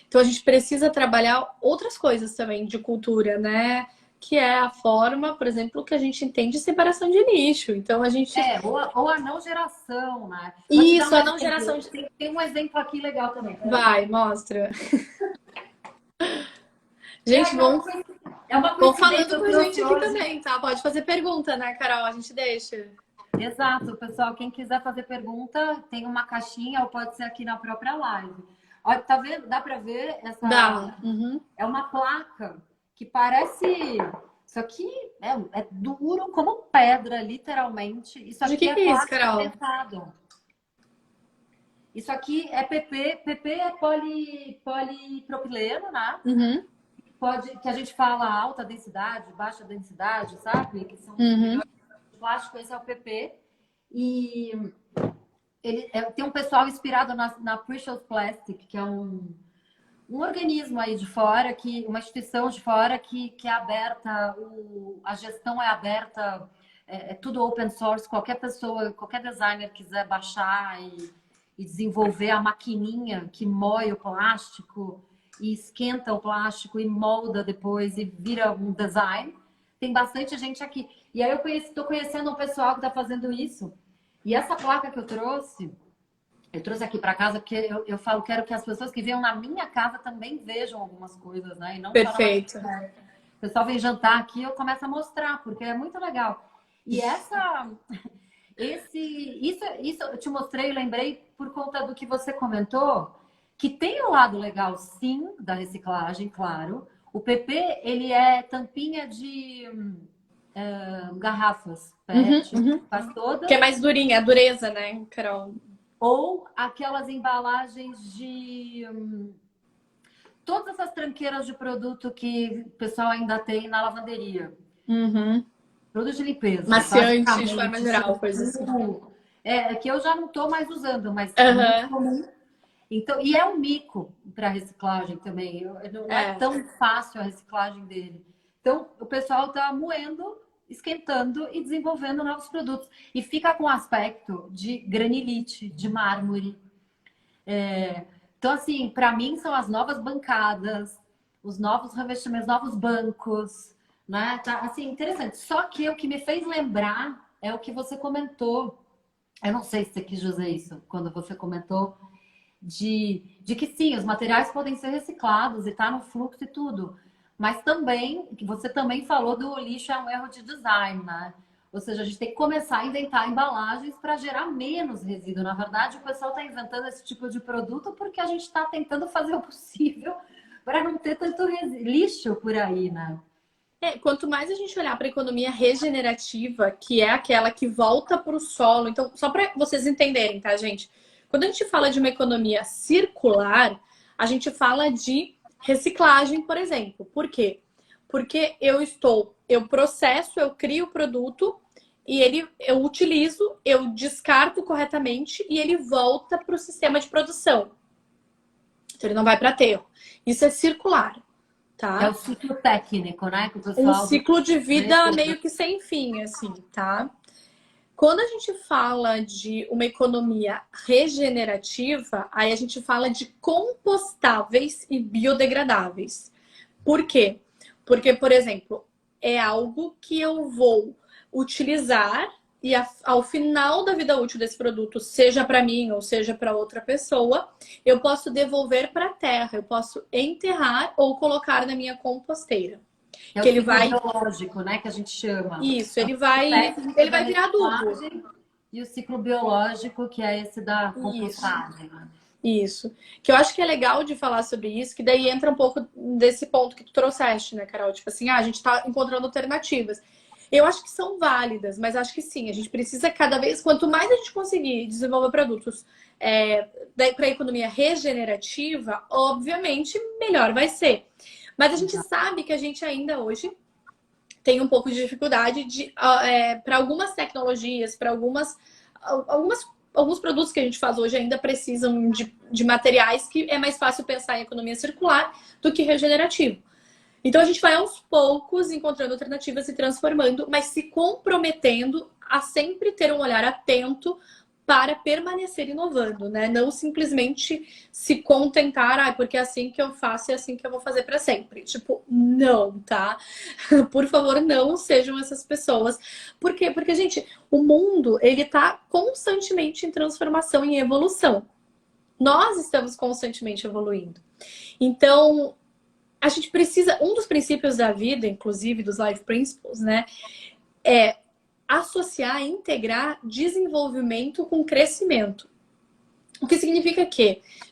Então a gente precisa trabalhar outras coisas também de cultura, né? Que é a forma, por exemplo, que a gente entende de separação de lixo. Então a gente. Ou a não geração, né? Vou te dar Isso, um a não exemplo. geração de. Tem um exemplo aqui legal também. Vai, mostra. É, Gente, é uma vão coincidência, falando com eu a gente trouxe aqui hoje. também, tá? Pode fazer pergunta, né, Carol? A gente deixa. Exato, pessoal. Quem quiser fazer pergunta, tem uma caixinha ou pode ser aqui na própria live. Olha, tá vendo? Dá para ver Dá. essa? É uma placa que parece. Isso aqui é duro como pedra, literalmente. Isso De aqui é que é isso, plástico Carol? prensado. Isso aqui é PP. PP é polipropileno, né? Uhum. Que a gente fala alta densidade, baixa densidade, sabe? Que são os Uhum. melhores de plástico, esse é o PP. E tem um pessoal inspirado na Precious Plastic, que é um organismo aí de fora, uma instituição de fora que é aberta, a gestão é aberta, é tudo open source, qualquer pessoa, qualquer designer quiser baixar e desenvolver a maquininha que moe o plástico e esquenta o plástico e molda depois e vira um design. Tem bastante gente aqui. E aí eu estou conhecendo um pessoal que está fazendo isso. E essa placa que eu trouxe aqui para casa porque eu falo, quero que as pessoas que venham na minha casa também vejam algumas coisas, né? E não Perfeito. só na o pessoal vem jantar aqui, eu começo a mostrar, porque é muito legal. E isso eu te mostrei, lembrei por conta do que você comentou, que tem um lado legal, sim, da reciclagem, claro. O PP, ele é tampinha de garrafas PET, faz todas. Que é mais durinha, a dureza, né, Carol? Ou aquelas embalagens de todas essas tranqueiras de produto que o pessoal ainda tem na lavanderia. Produto de limpeza. Maciante, de forma geral, coisa assim. Que eu já não estou mais usando, mas é muito comum. Então, e é um mico para reciclagem também. Não é tão fácil a reciclagem dele. Então, o pessoal está moendo, esquentando e desenvolvendo novos produtos. E fica com aspecto de granilite, de mármore. Então, assim, para mim são as novas bancadas, os novos revestimentos, novos bancos, né? Tá, assim, interessante. Só que o que me fez lembrar é o que você comentou. Eu não sei se você quis dizer isso quando você comentou de que sim, os materiais podem ser reciclados e tá no fluxo e tudo. Mas também, você também falou do lixo é um erro de design, né? Ou seja, a gente tem que começar a inventar embalagens para gerar menos resíduo. Na verdade, o pessoal está inventando esse tipo de produto porque a gente está tentando fazer o possível para não ter tanto lixo por aí, né? Quanto mais a gente olhar para a economia regenerativa, que é aquela que volta para o solo. Então, só para vocês entenderem, tá, gente? Quando a gente fala de uma economia circular, a gente fala de reciclagem, por exemplo. Por quê? Porque eu processo, eu crio o produto eu utilizo, eu descarto corretamente e ele volta para o sistema de produção. Então ele não vai para aterro. Isso é circular, tá? É o ciclo técnico, né? Que o Um pessoal ciclo de vida meio que sem fim, assim, tá? Quando a gente fala de uma economia regenerativa, aí a gente fala de compostáveis e biodegradáveis. Por quê? Porque, por exemplo, é algo que eu vou utilizar e ao final da vida útil desse produto, seja para mim ou seja para outra pessoa, eu posso devolver para a terra, eu posso enterrar ou colocar na minha composteira. é Que o ele ciclo vai biológico, né? Que a gente chama. Isso, É o ciclo técnico ele da vai virar adubo. reciclagem e o ciclo biológico, que é esse da Isso. compostagem, né? Isso. Que eu acho que é legal de falar sobre isso, que daí entra um pouco desse ponto que tu trouxeste, né, Carol? Tipo assim, a gente tá encontrando alternativas. Eu acho que são válidas, mas acho que sim, a gente precisa cada vez, quanto mais a gente conseguir desenvolver produtos para a economia regenerativa, obviamente melhor vai ser. Mas a gente sabe que a gente ainda hoje tem um pouco de dificuldade para algumas tecnologias, para alguns produtos que a gente faz hoje ainda precisam de materiais que é mais fácil pensar em economia circular do que regenerativo. Então a gente vai aos poucos encontrando alternativas e transformando, mas se comprometendo a sempre ter um olhar atento para permanecer inovando, né? Não simplesmente se contentar, porque é assim que eu faço e é assim que eu vou fazer para sempre. Tipo, não, tá? Por favor, não sejam essas pessoas. Por quê? Porque, gente, o mundo, ele tá constantemente em transformação e em evolução. Nós estamos constantemente evoluindo. Então, a gente precisa, um dos princípios da vida, inclusive dos Life Principles, né, é associar, integrar desenvolvimento com crescimento. O que significa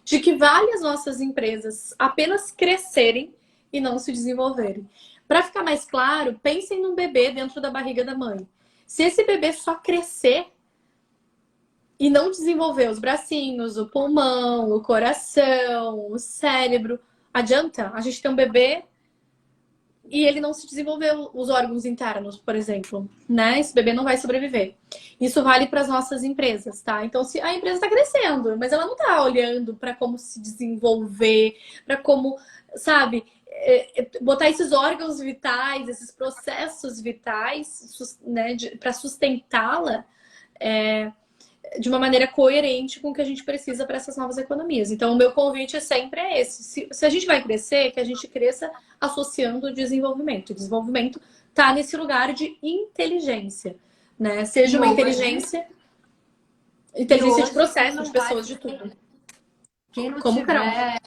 de que vale as nossas empresas apenas crescerem e não se desenvolverem. Para ficar mais claro, pensem num bebê dentro da barriga da mãe. Se esse bebê só crescer e não desenvolver os bracinhos, o pulmão, o coração, o cérebro, adianta? A gente tem um bebê e ele não se desenvolveu os órgãos internos, por exemplo, né? Esse bebê não vai sobreviver. Isso vale para as nossas empresas, tá? Então, se a empresa está crescendo, mas ela não está olhando para como se desenvolver, para como, sabe, botar esses órgãos vitais, esses processos vitais, né, para sustentá-la, de uma maneira coerente com o que a gente precisa para essas novas economias. Então, o meu convite sempre é esse. Se a gente vai crescer, que a gente cresça associando o desenvolvimento. O desenvolvimento está nesse lugar de inteligência, né? Seja uma inteligência de processo, de pessoas, de tudo. Quem não Como tiver...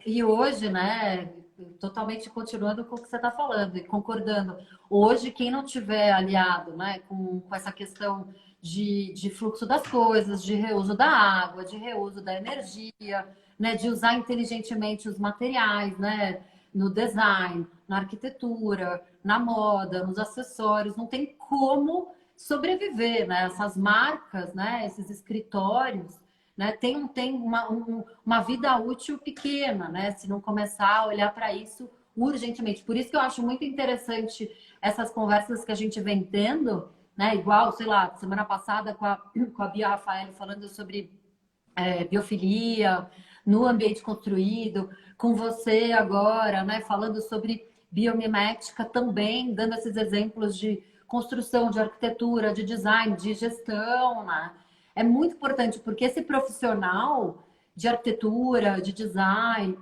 E hoje, né, totalmente continuando com o que você está falando e concordando. Hoje, quem não tiver aliado, né, com essa questão de fluxo das coisas, de reuso da água, de reuso da energia, né, de usar inteligentemente os materiais, né, no design, na arquitetura, na moda, nos acessórios, não tem como sobreviver, né? Essas marcas, né, esses escritórios, né, tem uma vida útil pequena, né, se não começar a olhar para isso urgentemente. Por isso que eu acho muito interessante essas conversas que a gente vem tendo, né? Igual, sei lá, semana passada com a Bia Rafael falando sobre biofilia no ambiente construído, com você agora, né? Falando sobre biomimética também, dando esses exemplos de construção, de arquitetura, de design, de gestão, né? É muito importante, porque esse profissional de arquitetura, de design,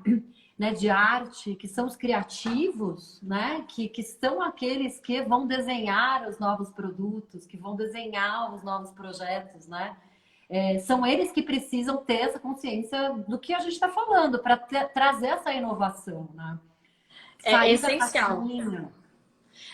né, de arte, que são os criativos, né, que são aqueles que vão desenhar os novos produtos, que vão desenhar os novos projetos, né? São eles que precisam ter essa consciência do que a gente está falando, para trazer essa inovação, né? É essencial.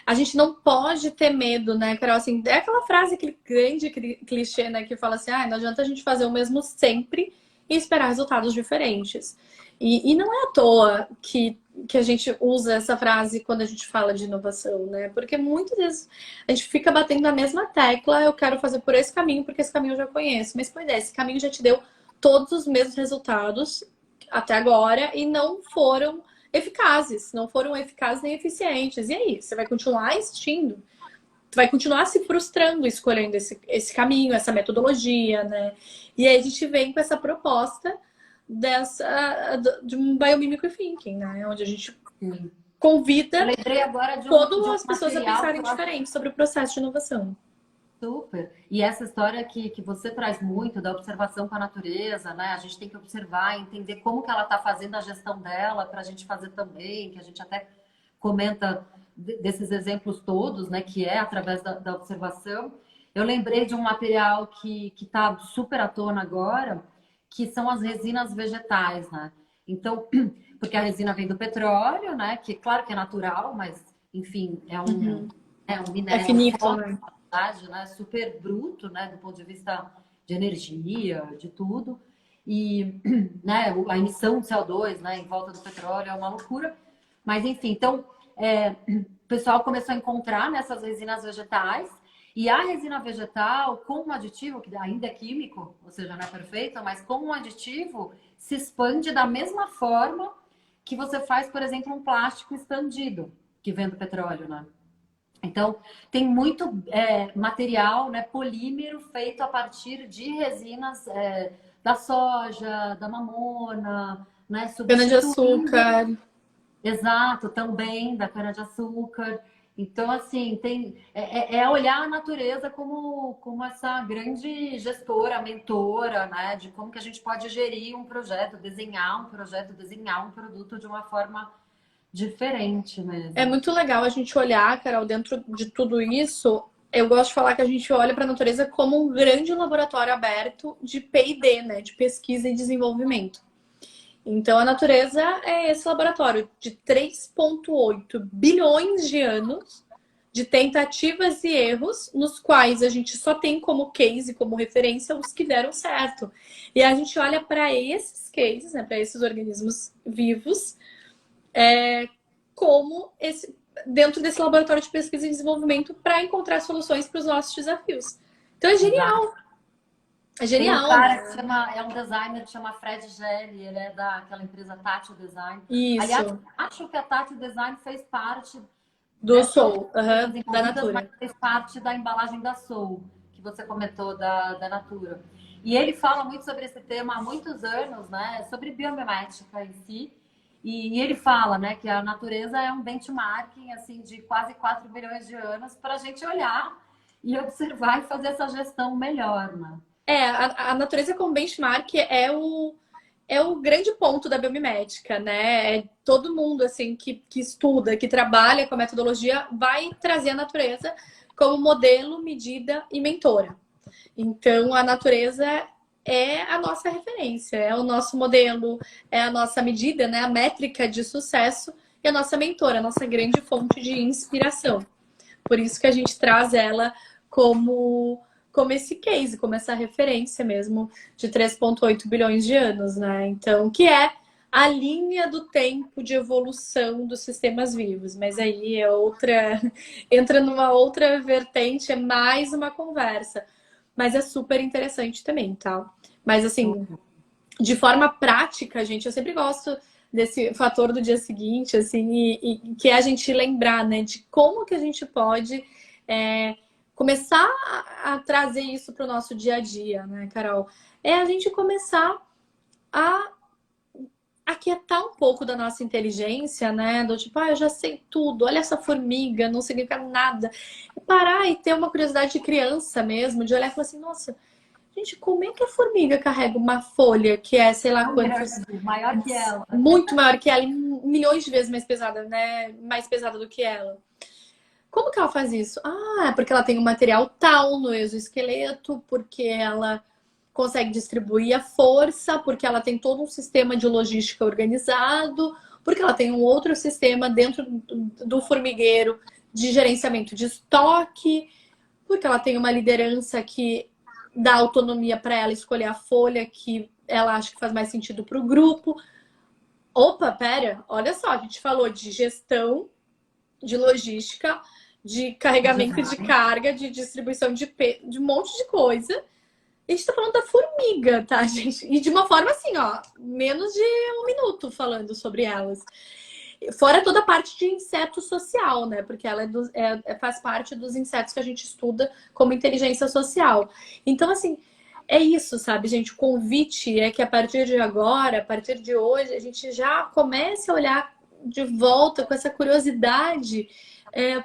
A gente não pode ter medo, né, Carol? Assim, é aquela frase, aquele grande clichê, né, que fala assim, não adianta a gente fazer o mesmo sempre e esperar resultados diferentes. E não é à toa que a gente usa essa frase quando a gente fala de inovação, né? Porque muitas vezes a gente fica batendo na mesma tecla, eu quero fazer por esse caminho, porque esse caminho eu já conheço. Mas, pois esse caminho já te deu todos os mesmos resultados até agora e não foram eficazes nem eficientes. E aí, você vai continuar insistindo? tu vai continuar se frustrando escolhendo esse caminho, essa metodologia, né? E aí a gente vem com essa proposta de um biomimicry thinking, né? Onde a gente Sim. Eu convida lembrei agora todas de um as pessoas a material que pensarem eu acho diferente sobre o processo de inovação. super. E essa história que você traz muito da observação com a natureza, né? A gente tem que observar, entender como que ela está fazendo a gestão dela para a gente fazer também, que a gente até comenta desses exemplos todos, né? Que é através da observação. Eu lembrei de um material que está super à tona agora, que são as resinas vegetais, né? Então, porque a resina vem do petróleo, né? Que claro que é natural, mas enfim, é um É minério finito, forte, né? né? Super bruto, né? Do ponto de vista de energia, de tudo. E né, a emissão de CO2, né, em volta do petróleo é uma loucura. Mas enfim, então o pessoal começou a encontrar nessas resinas vegetais. E a resina vegetal, com um aditivo, que ainda é químico, ou seja, não é perfeita, mas com um aditivo, se expande da mesma forma que você faz, por exemplo, um plástico expandido, que vem do petróleo, né? Então, tem muito material, né, polímero feito a partir de resinas da soja, da mamona, né, substituindo. Cana-de-açúcar. Exato, também da cana-de-açúcar. Então, assim, é olhar a natureza como essa grande gestora, mentora, né, de como que a gente pode gerir um projeto, desenhar um produto de uma forma diferente É mesmo. muito legal a gente olhar, Carol, dentro de tudo isso. Eu gosto de falar que a gente olha para a natureza como um grande laboratório aberto de P&D, né? De pesquisa e desenvolvimento. Então, a natureza é esse laboratório de 3,8 bilhões de anos de tentativas e erros, nos quais a gente só tem como case, como referência, os que deram certo. E a gente olha para esses cases, né, para esses organismos vivos, como dentro desse laboratório de pesquisa e desenvolvimento para encontrar soluções para os nossos desafios. Então é Exato. genial. É Tem um genial, cara que né? chama, é um designer que chama Fred Gelli, ele é daquela empresa Tati Design. Aliás, Isso. acho que a Tati Design fez parte Do dessas Soul, coisas da envolvidas, mas Natura. fez parte da embalagem da Soul, que você comentou da Natura. E ele fala muito sobre esse tema há muitos anos, né? Sobre biomimética em si. E ele fala, né, que a natureza é um benchmarking assim de quase 4 bilhões de anos para a gente olhar e observar e fazer essa gestão melhor, né? A natureza como benchmark é o grande ponto da biomimética, né? Todo mundo assim que estuda, que trabalha com a metodologia, vai trazer a natureza como modelo, medida e mentora. Então, a natureza é a nossa referência, é o nosso modelo, é a nossa medida, né? A métrica de sucesso e a nossa mentora, a nossa grande fonte de inspiração. Por isso que a gente traz ela como esse case, como essa referência mesmo de 3,8 bilhões de anos, né? Então, que é a linha do tempo de evolução dos sistemas vivos. Mas aí é outra, entra numa outra vertente, é mais uma conversa. Mas é super interessante também, tá? Mas assim, de forma prática, gente, eu sempre gosto desse fator do dia seguinte, assim, e que é a gente lembrar, né, de como que a gente pode começar a trazer isso para o nosso dia a dia, né, Carol? É a gente começar a aquietar um pouco da nossa inteligência, né? Do tipo, eu já sei tudo, olha essa formiga, não significa nada. Parar e ter uma curiosidade de criança mesmo, de olhar e falar assim, nossa, gente, como é que a formiga carrega uma folha que é, sei lá Tão quantos, grande, maior que ela. muito maior que ela, e milhões de vezes mais pesada, né? Mais pesada do que ela. Como que ela faz isso? É porque ela tem um material tal no exoesqueleto, porque ela consegue distribuir a força, porque ela tem todo um sistema de logística organizado, porque ela tem um outro sistema dentro do formigueiro de gerenciamento de estoque, porque ela tem uma liderança que dá autonomia para ela escolher a folha que ela acha que faz mais sentido para o grupo. Opa, pera, olha só, a gente falou de gestão, de logística, de carregamento de carga, de distribuição de um monte de coisa. A gente tá falando da formiga, tá, gente? E de uma forma assim, ó, menos de um minuto falando sobre elas. Fora toda a parte de inseto social, né? Porque ela faz parte dos insetos que a gente estuda como inteligência social. Então, assim, é isso, sabe, gente? O convite é que a partir de agora, a partir de hoje, a gente já comece a olhar de volta com essa curiosidade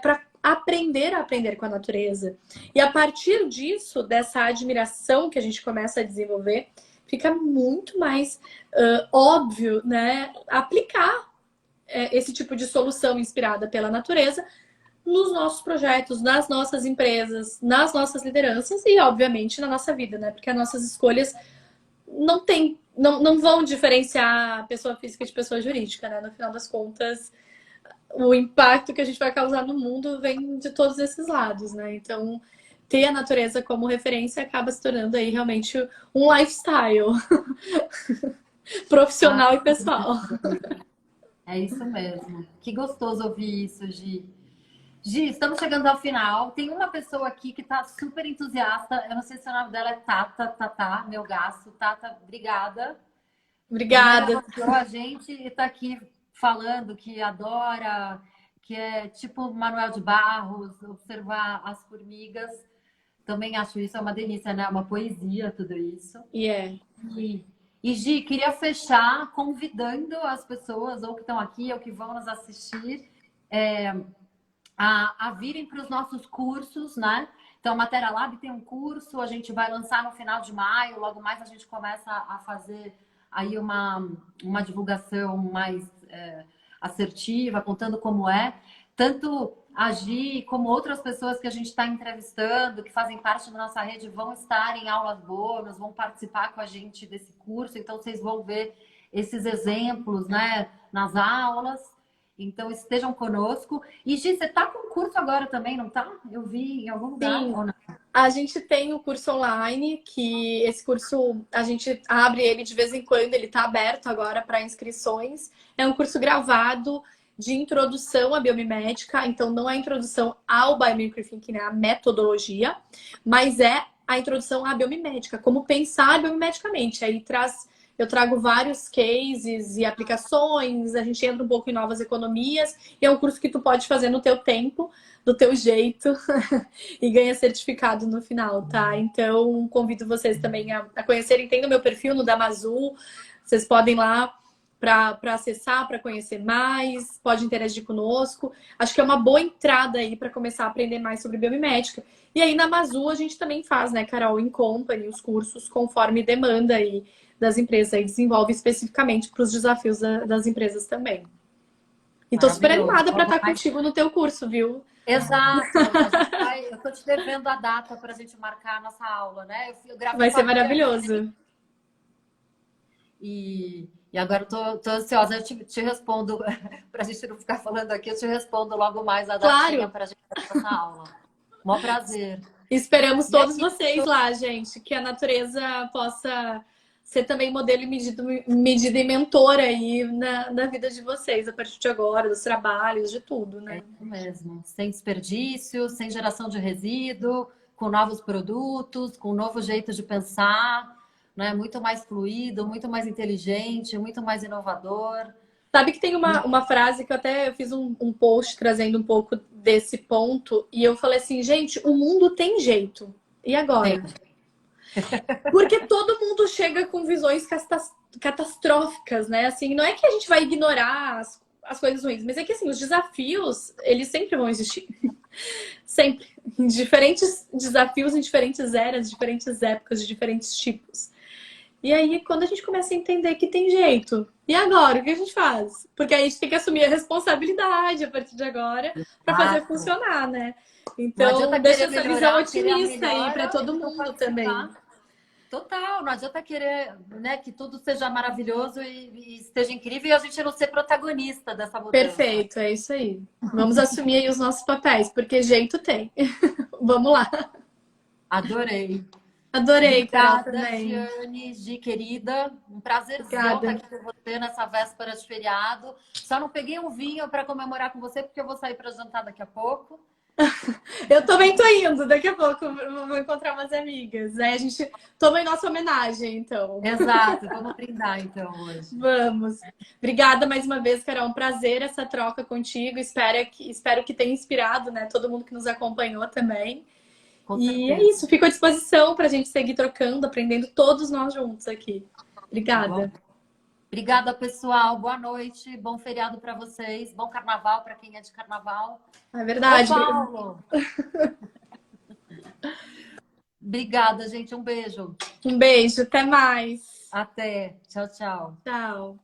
para aprender a aprender com a natureza. E a partir disso, dessa admiração que a gente começa a desenvolver, fica muito mais óbvio, né, aplicar esse tipo de solução inspirada pela natureza nos nossos projetos, nas nossas empresas, nas nossas lideranças e, obviamente, na nossa vida, né? Porque as nossas escolhas não vão diferenciar pessoa física de pessoa jurídica, né? No final das contas, o impacto que a gente vai causar no mundo vem de todos esses lados, né? Então, ter a natureza como referência acaba se tornando aí realmente um lifestyle profissional e pessoal. É isso mesmo. Que gostoso ouvir isso, Gi. Gi, estamos chegando ao final. Tem uma pessoa aqui que está super entusiasta. Eu não sei se o nome dela é Tata, meu gasto. Tata, obrigada. Obrigada. Primeiro, a gente e está aqui falando que adora, que é tipo Manuel de Barros, observar as formigas. Também acho isso é uma delícia, né? Uma poesia, tudo isso. E Gi, queria fechar convidando as pessoas, ou que estão aqui, ou que vão nos assistir, a virem para os nossos cursos, né? Então, a Matera Lab tem um curso, a gente vai lançar no final de maio, logo mais a gente começa a fazer aí uma divulgação mais assertiva, contando como é. Tanto a Gi como outras pessoas que a gente está entrevistando, que fazem parte da nossa rede, vão estar em aulas bônus, vão participar com a gente desse curso. Então, vocês vão ver esses exemplos, né, nas aulas. Então, estejam conosco. E, Gi, você está com curso agora também, não tá? Eu vi em algum lugar. Sim. Ou não? A gente tem o curso online, que esse curso a gente abre ele de vez em quando, ele está aberto agora para inscrições. É um curso gravado de introdução à biomimética, então não é introdução ao biomimicry thinking, né, a metodologia, mas é a introdução à biomimética, como pensar biomimedicamente. Aí eu trago vários cases e aplicações, a gente entra um pouco em novas economias, e é um curso que tu pode fazer no teu tempo, do teu jeito, e ganha certificado no final, tá? Então, convido vocês também a conhecerem, tem no meu perfil, no Damazu, vocês podem ir lá para acessar, para conhecer mais, pode interagir conosco. Acho que é uma boa entrada aí para começar a aprender mais sobre biomimética. E aí na Mazu a gente também faz, né, Carol, em company, os cursos conforme demanda aí das empresas, aí desenvolve especificamente para os desafios das empresas também. E tô super animada para estar contigo no teu curso, viu? Exato. Eu tô te devendo a data para a gente marcar a nossa aula, né? Vai ser maravilhoso. E agora eu tô ansiosa, eu te respondo, para a gente não ficar falando aqui, eu te respondo logo mais a datinha para a gente fazer essa aula. Mó prazer. Esperamos todos vocês lá, gente, que a natureza possa ser também modelo e medida e mentora aí na vida de vocês, a partir de agora, dos trabalhos, de tudo, né? É isso mesmo. Sem desperdício, sem geração de resíduo, com novos produtos, com um novo jeito de pensar, né? Muito mais fluido, muito mais inteligente, muito mais inovador. Sabe que tem uma frase que eu fiz um post trazendo um pouco desse ponto, e eu falei assim, gente, o mundo tem jeito. E agora? Porque todo mundo chega com visões catastróficas, né? Assim, não é que a gente vai ignorar as coisas ruins, mas é que assim, os desafios, eles sempre vão existir. Sempre. Em diferentes desafios, em diferentes eras, diferentes épocas, de diferentes tipos. E aí, quando a gente começa a entender que tem jeito, e agora, o que a gente faz? Porque aí a gente tem que assumir a responsabilidade a partir de agora para fazer funcionar, né? Então, deixa essa visão otimista aí para todo mundo também. Total, não adianta querer, né, que tudo seja maravilhoso e esteja incrível e a gente não ser protagonista dessa mudança. Perfeito, é isso aí. Vamos assumir aí os nossos papéis, porque jeito tem. Vamos lá. Adorei. Adorei, Carol, também. Obrigada, Giane, Gi, querida. Um prazer estar aqui com você nessa véspera de feriado. Só não peguei um vinho para comemorar com você, porque eu vou sair para jantar daqui a pouco. Eu também tô indo, daqui a pouco eu vou encontrar umas amigas. Aí a gente toma em nossa homenagem, então. Exato, vamos brindar então hoje. Vamos. Obrigada mais uma vez, Carol. Um prazer essa troca contigo. Espero que tenha inspirado, né, todo mundo que nos acompanhou também. Com E é certeza. isso, fico à disposição para a gente seguir trocando, aprendendo todos nós juntos aqui. Tá bom? Obrigada. Obrigada, pessoal. Boa noite. Bom feriado para vocês. Bom carnaval para quem é de carnaval. É Ô, verdade. Paulo! Obrigada, gente. Um beijo. Um beijo, até mais. Até. Tchau, tchau. Tchau.